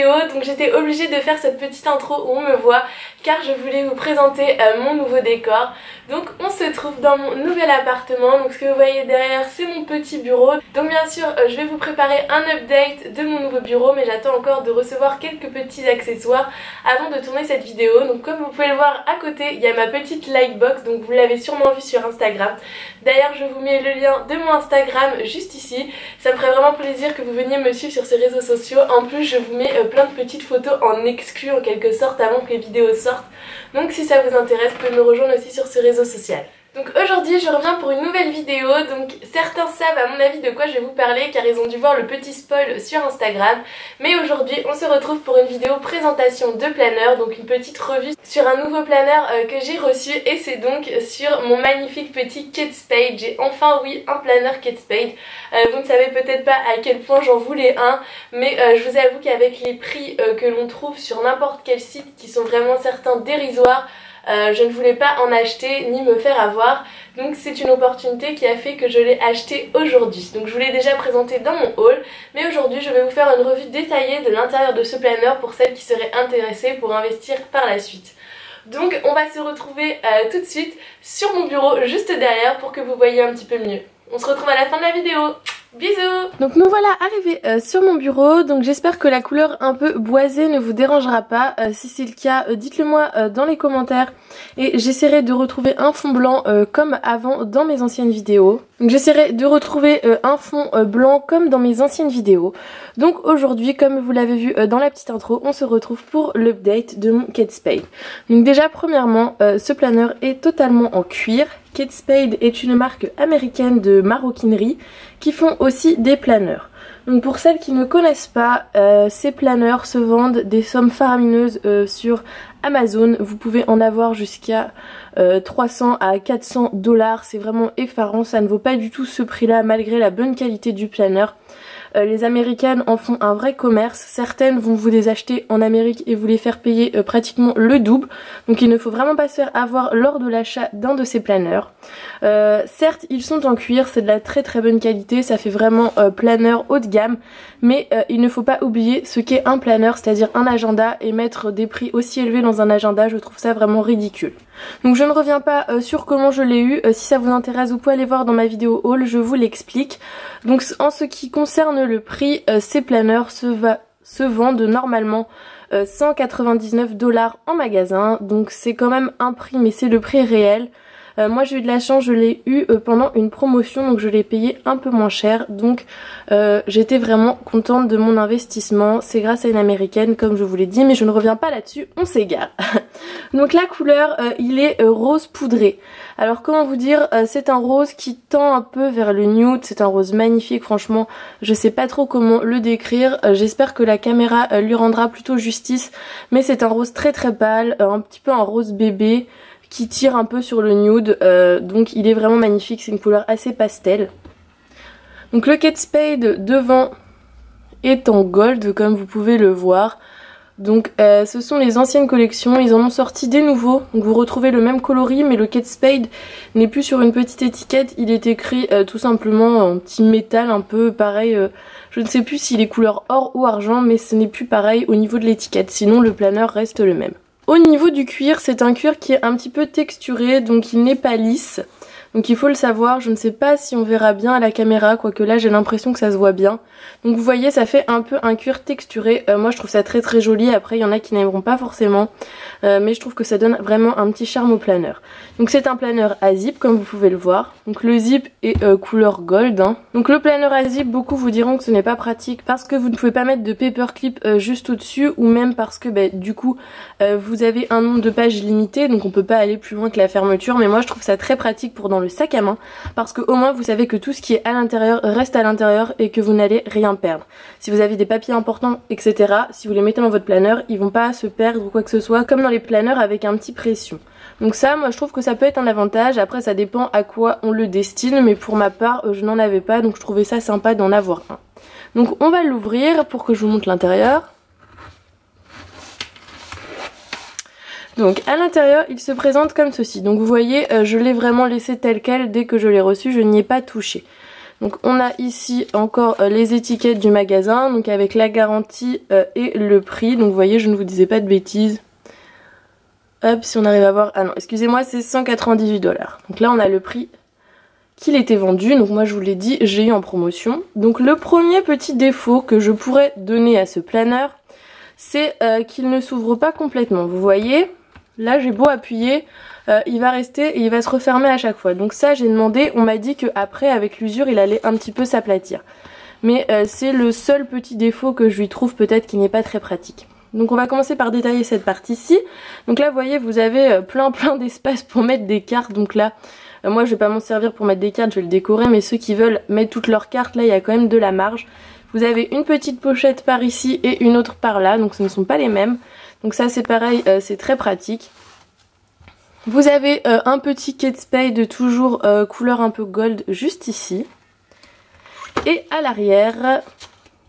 vidéo, donc j'étais obligée de faire cette petite intro où on me voit car je voulais vous présenter mon nouveau décor. Donc on se trouve dans mon nouvel appartement, donc ce que vous voyez derrière c'est mon petit bureau. Donc bien sûr je vais vous préparer un update de mon nouveau bureau, mais j'attends encore de recevoir quelques petits accessoires avant de tourner cette vidéo. Donc comme vous pouvez le voir à côté, il y a ma petite lightbox, donc vous l'avez sûrement vu sur Instagram. D'ailleurs je vous mets le lien de mon Instagram juste ici, ça me ferait vraiment plaisir que vous veniez me suivre sur ces réseaux sociaux. En plus je vous mets plein de petites photos en exclu en quelque sorte avant que les vidéos sortent. Donc si ça vous intéresse, vous pouvez me rejoindre aussi sur ce réseau social. Donc aujourd'hui je reviens pour une nouvelle vidéo, donc certains savent à mon avis de quoi je vais vous parler car ils ont dû voir le petit spoil sur Instagram. Mais aujourd'hui on se retrouve pour une vidéo présentation de planeur, donc une petite revue sur un nouveau planeur que j'ai reçu, et c'est donc sur mon magnifique petit Kate Spade. J'ai enfin oui un planeur Kate Spade. Vous ne savez peut-être pas à quel point j'en voulais un, mais je vous avoue qu'avec les prix que l'on trouve sur n'importe quel site qui sont vraiment certains dérisoires, je ne voulais pas en acheter ni me faire avoir, donc c'est une opportunité qui a fait que je l'ai acheté aujourd'hui. Donc je vous l'ai déjà présenté dans mon haul, mais aujourd'hui je vais vous faire une revue détaillée de l'intérieur de ce planeur pour celles qui seraient intéressées pour investir par la suite. Donc on va se retrouver tout de suite sur mon bureau juste derrière pour que vous voyez un petit peu mieux. On se retrouve à la fin de la vidéo. Bisous! Donc nous voilà arrivés sur mon bureau, donc j'espère que la couleur un peu boisée ne vous dérangera pas. Si c'est le cas, dites-le moi dans les commentaires et j'essaierai de retrouver un fond blanc comme avant dans mes anciennes vidéos. Donc j'essaierai de retrouver un fond blanc comme dans mes anciennes vidéos. Donc aujourd'hui, comme vous l'avez vu dans la petite intro, on se retrouve pour l'update de mon Kate Spade. Donc déjà premièrement, ce planeur est totalement en cuir. Kate Spade est une marque américaine de maroquinerie qui font aussi des planeurs. Donc pour celles qui ne connaissent pas, ces planeurs se vendent des sommes faramineuses sur Amazon. Vous pouvez en avoir jusqu'à 300 à 400 $. C'est vraiment effarant, ça ne vaut pas du tout ce prix là malgré la bonne qualité du planeur. Les américaines en font un vrai commerce, certaines vont vous les acheter en Amérique et vous les faire payer pratiquement le double, donc il ne faut vraiment pas se faire avoir lors de l'achat d'un de ces planeurs. Certes ils sont en cuir, c'est de la très bonne qualité, ça fait vraiment planeur haut de gamme, mais il ne faut pas oublier ce qu'est un planeur, c'est-à-dire un agenda, et mettre des prix aussi élevés dans un agenda, je trouve ça vraiment ridicule. Donc je ne reviens pas sur comment je l'ai eu, si ça vous intéresse vous pouvez aller voir dans ma vidéo haul, je vous l'explique. Donc en ce qui concerne le prix, ces planeurs se vendent normalement 199 $ en magasin, donc c'est quand même un prix mais c'est le prix réel. Moi j'ai eu de la chance, je l'ai eu pendant une promotion, donc je l'ai payé un peu moins cher, donc j'étais vraiment contente de mon investissement. C'est grâce à une américaine comme je vous l'ai dit, mais je ne reviens pas là-dessus, on s'égare. Donc la couleur, il est rose poudré. Alors comment vous dire, c'est un rose qui tend un peu vers le nude, c'est un rose magnifique, franchement je sais pas trop comment le décrire. J'espère que la caméra lui rendra plutôt justice, mais c'est un rose très pâle, un petit peu un rose bébé qui tire un peu sur le nude, donc il est vraiment magnifique, c'est une couleur assez pastel. Donc le Kate Spade devant est en gold comme vous pouvez le voir. Donc ce sont les anciennes collections, ils en ont sorti des nouveaux, donc vous retrouvez le même coloris mais le Kate Spade n'est plus sur une petite étiquette, il est écrit tout simplement en petit métal un peu pareil, je ne sais plus s'il est couleur or ou argent, mais ce n'est plus pareil au niveau de l'étiquette, sinon le planeur reste le même. Au niveau du cuir, c'est un cuir qui est un petit peu texturé, donc il n'est pas lisse. Donc il faut le savoir, je ne sais pas si on verra bien à la caméra, quoique là j'ai l'impression que ça se voit bien. Donc vous voyez, ça fait un peu un cuir texturé, moi je trouve ça très joli, après il y en a qui n'aimeront pas forcément, mais je trouve que ça donne vraiment un petit charme au planeur. Donc c'est un planeur à zip comme vous pouvez le voir, donc le zip est couleur gold, hein. Donc le planeur à zip, beaucoup vous diront que ce n'est pas pratique parce que vous ne pouvez pas mettre de paperclip juste au dessus, ou même parce que du coup vous avez un nombre de pages limité, donc on peut pas aller plus loin que la fermeture, mais moi je trouve ça très pratique pour dans le sac à main, parce que au moins vous savez que tout ce qui est à l'intérieur reste à l'intérieur et que vous n'allez rien perdre. Si vous avez des papiers importants etc, si vous les mettez dans votre planeur, ils vont pas se perdre ou quoi que ce soit comme dans les planeurs avec un petit pression. Donc ça, moi je trouve que ça peut être un avantage, après ça dépend à quoi on le destine, mais pour ma part je n'en avais pas, donc je trouvais ça sympa d'en avoir un. Donc on va l'ouvrir pour que je vous montre l'intérieur. Donc à l'intérieur il se présente comme ceci, donc vous voyez je l'ai vraiment laissé tel quel dès que je l'ai reçu, je n'y ai pas touché. Donc on a ici encore les étiquettes du magasin, donc avec la garantie et le prix. Donc vous voyez, je ne vous disais pas de bêtises. Hop, si on arrive à voir... Ah non, excusez-moi, c'est 198 $. Donc là on a le prix qu'il était vendu. Donc moi je vous l'ai dit, j'ai eu en promotion. Donc le premier petit défaut que je pourrais donner à ce planeur, c'est qu'il ne s'ouvre pas complètement. Vous voyez, là j'ai beau appuyer, il va rester et il va se refermer à chaque fois. Donc ça j'ai demandé, on m'a dit qu'après avec l'usure il allait un petit peu s'aplatir. Mais c'est le seul petit défaut que je lui trouve peut-être qui n'est pas très pratique. Donc on va commencer par détailler cette partie-ci. Donc là vous voyez, vous avez plein d'espace pour mettre des cartes. Donc là moi je vais pas m'en servir pour mettre des cartes, je vais le décorer, mais ceux qui veulent mettre toutes leurs cartes, là il y a quand même de la marge. Vous avez une petite pochette par ici et une autre par là, donc ce ne sont pas les mêmes. Donc ça c'est pareil, c'est très pratique. Vous avez un petit Kate Spade toujours couleur un peu gold juste ici. Et à l'arrière,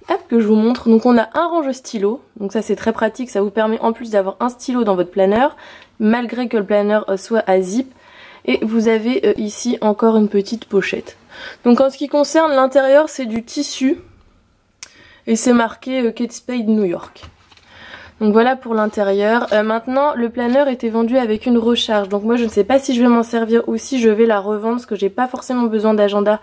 hop, que je vous montre, donc on a un range stylo. Donc ça c'est très pratique, ça vous permet en plus d'avoir un stylo dans votre planeur, malgré que le planeur soit à zip. Et vous avez ici encore une petite pochette. Donc en ce qui concerne l'intérieur, c'est du tissu. Et c'est marqué Kate Spade New York. Donc voilà pour l'intérieur. Maintenant, le planeur était vendu avec une recharge. Donc moi je ne sais pas si je vais m'en servir ou si je vais la revendre, parce que j'ai pas forcément besoin d'agenda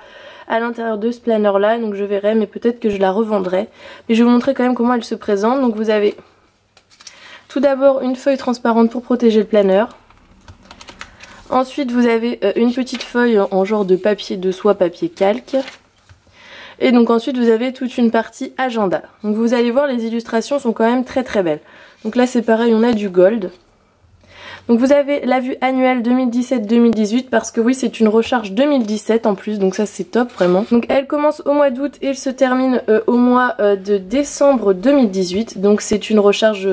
à l'intérieur de ce planeur là. Donc je verrai, mais peut-être que je la revendrai. Mais je vais vous montrer quand même comment elle se présente. Donc vous avez tout d'abord une feuille transparente pour protéger le planeur. Ensuite vous avez une petite feuille en genre de papier de soie, papier calque. Et donc ensuite vous avez toute une partie agenda. Donc vous allez voir, les illustrations sont quand même très belles. Donc là c'est pareil, on a du gold. Donc vous avez la vue annuelle 2017-2018 parce que oui c'est une recharge 2017 en plus, donc ça c'est top vraiment. Donc elle commence au mois d'août et elle se termine au mois de décembre 2018. Donc c'est une recharge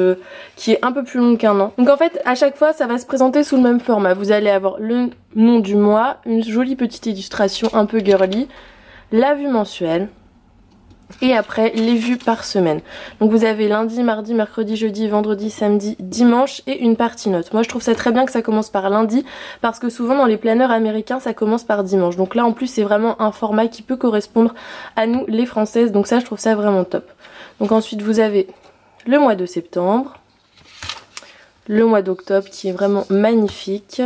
qui est un peu plus longue qu'un an. Donc en fait à chaque fois ça va se présenter sous le même format. Vous allez avoir le nom du mois, une jolie petite illustration un peu girly, la vue mensuelle et après les vues par semaine. Donc vous avez lundi, mardi, mercredi, jeudi, vendredi, samedi, dimanche et une partie note. Moi je trouve ça très bien que ça commence par lundi parce que souvent dans les planeurs américains ça commence par dimanche. Donc là en plus c'est vraiment un format qui peut correspondre à nous les françaises, donc ça je trouve ça vraiment top. Donc ensuite vous avez le mois de septembre, le mois d'octobre qui est vraiment magnifique,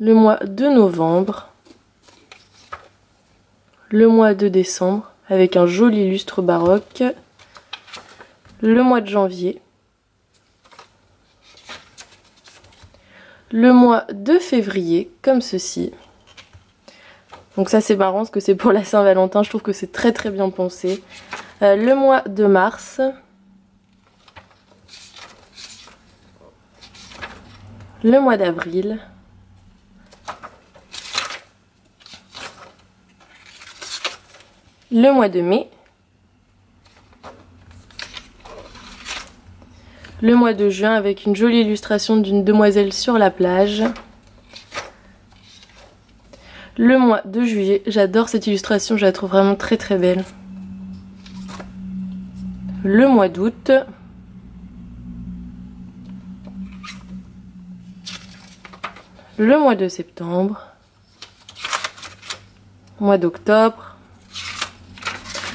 le mois de novembre, le mois de décembre avec un joli lustre baroque, le mois de janvier, le mois de février comme ceci. Donc ça c'est marrant parce que c'est pour la Saint-Valentin, je trouve que c'est très bien pensé. Le mois de mars, le mois d'avril, le mois de mai, le mois de juin avec une jolie illustration d'une demoiselle sur la plage, le mois de juillet, j'adore cette illustration, je la trouve vraiment très belle, le mois d'août, le mois de septembre, mois d'octobre.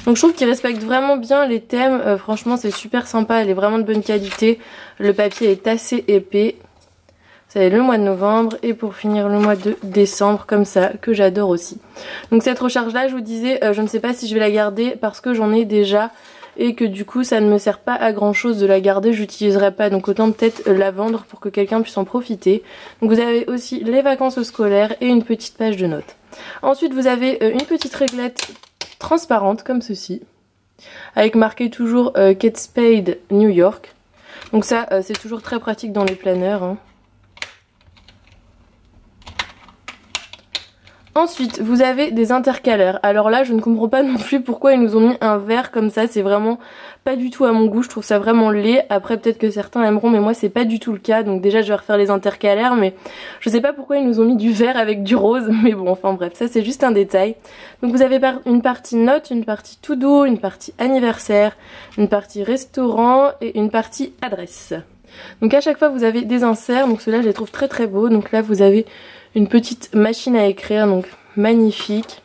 Donc je trouve qu'ils respectent vraiment bien les thèmes, franchement c'est super sympa, elle est vraiment de bonne qualité, le papier est assez épais. Vous avez le mois de novembre et pour finir le mois de décembre comme ça, que j'adore aussi. Donc cette recharge là je vous disais, je ne sais pas si je vais la garder parce que j'en ai déjà et que du coup ça ne me sert pas à grand chose de la garder, j'utiliserai pas, donc autant peut-être la vendre pour que quelqu'un puisse en profiter. Donc vous avez aussi les vacances scolaires et une petite page de notes. Ensuite vous avez une petite réglette transparente comme ceci, avec marqué toujours Kate Spade New York. Donc ça c'est toujours très pratique dans les planeurs, hein. Ensuite vous avez des intercalaires. Alors là je ne comprends pas non plus pourquoi ils nous ont mis un vert comme ça, c'est vraiment pas du tout à mon goût, je trouve ça vraiment laid. Après peut-être que certains aimeront mais moi c'est pas du tout le cas, donc déjà je vais refaire les intercalaires, mais je sais pas pourquoi ils nous ont mis du vert avec du rose, mais bon enfin bref, ça c'est juste un détail. Donc vous avez une partie notes, une partie to do, une partie anniversaire, une partie restaurant et une partie adresse. Donc à chaque fois vous avez des inserts, donc ceux-là je les trouve très beaux. Donc là vous avez une petite machine à écrire, donc magnifique.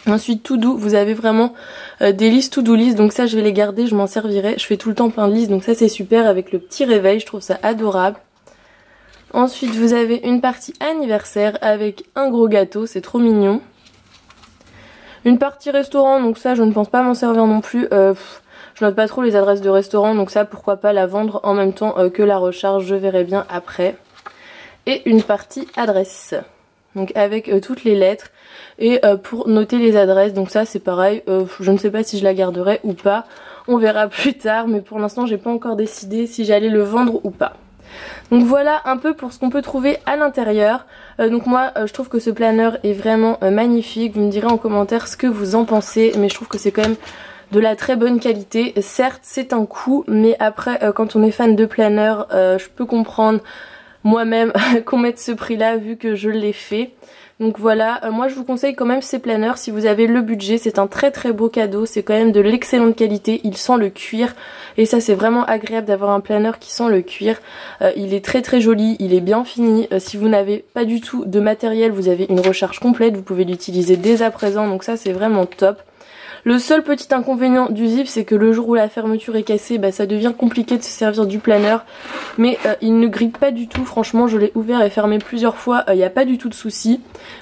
Ensuite tout doux, vous avez vraiment des listes to do list, donc ça je vais les garder, je m'en servirai. Je fais tout le temps plein de listes, donc ça c'est super avec le petit réveil, je trouve ça adorable. Ensuite vous avez une partie anniversaire avec un gros gâteau, c'est trop mignon. Une partie restaurant, donc ça je ne pense pas m'en servir non plus. Je note pas trop les adresses de restaurants, donc ça pourquoi pas la vendre en même temps que la recharge, je verrai bien après. Et une partie adresse, donc avec toutes les lettres et pour noter les adresses, donc ça c'est pareil, je ne sais pas si je la garderai ou pas, on verra plus tard, mais pour l'instant j'ai pas encore décidé si j'allais le vendre ou pas. Donc voilà un peu pour ce qu'on peut trouver à l'intérieur. Donc moi je trouve que ce planeur est vraiment magnifique, vous me direz en commentaire ce que vous en pensez, mais je trouve que c'est quand même de la très bonne qualité. Certes c'est un coût, mais après quand on est fan de planeur, je peux comprendre moi-même qu'on mette ce prix là vu que je l'ai fait. Donc voilà, moi je vous conseille quand même ces planeurs si vous avez le budget, c'est un très très beau cadeau, c'est quand même de l'excellente qualité, il sent le cuir et ça c'est vraiment agréable d'avoir un planeur qui sent le cuir. Il est très très joli, il est bien fini, si vous n'avez pas du tout de matériel vous avez une recharge complète, vous pouvez l'utiliser dès à présent, donc ça c'est vraiment top. Le seul petit inconvénient du zip c'est que le jour où la fermeture est cassée, bah, ça devient compliqué de se servir du planeur. Mais il ne grippe pas du tout, franchement je l'ai ouvert et fermé plusieurs fois, il n'y a pas du tout de souci.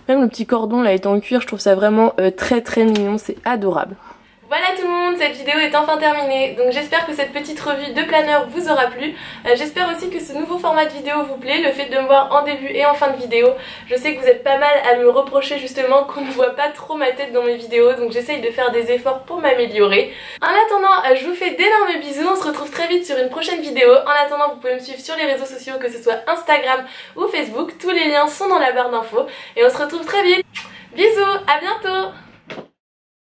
Même le petit cordon là est en cuir, je trouve ça vraiment très très mignon, c'est adorable. Voilà tout le monde, cette vidéo est enfin terminée, donc j'espère que cette petite revue de planeur vous aura plu. J'espère aussi que ce nouveau format de vidéo vous plaît, le fait de me voir en début et en fin de vidéo. Je sais que vous êtes pas mal à me reprocher justement qu'on ne voit pas trop ma tête dans mes vidéos, donc j'essaye de faire des efforts pour m'améliorer. En attendant, je vous fais d'énormes bisous, on se retrouve très vite sur une prochaine vidéo. En attendant, vous pouvez me suivre sur les réseaux sociaux, que ce soit Instagram ou Facebook, tous les liens sont dans la barre d'infos. Et on se retrouve très vite. Bisous, à bientôt.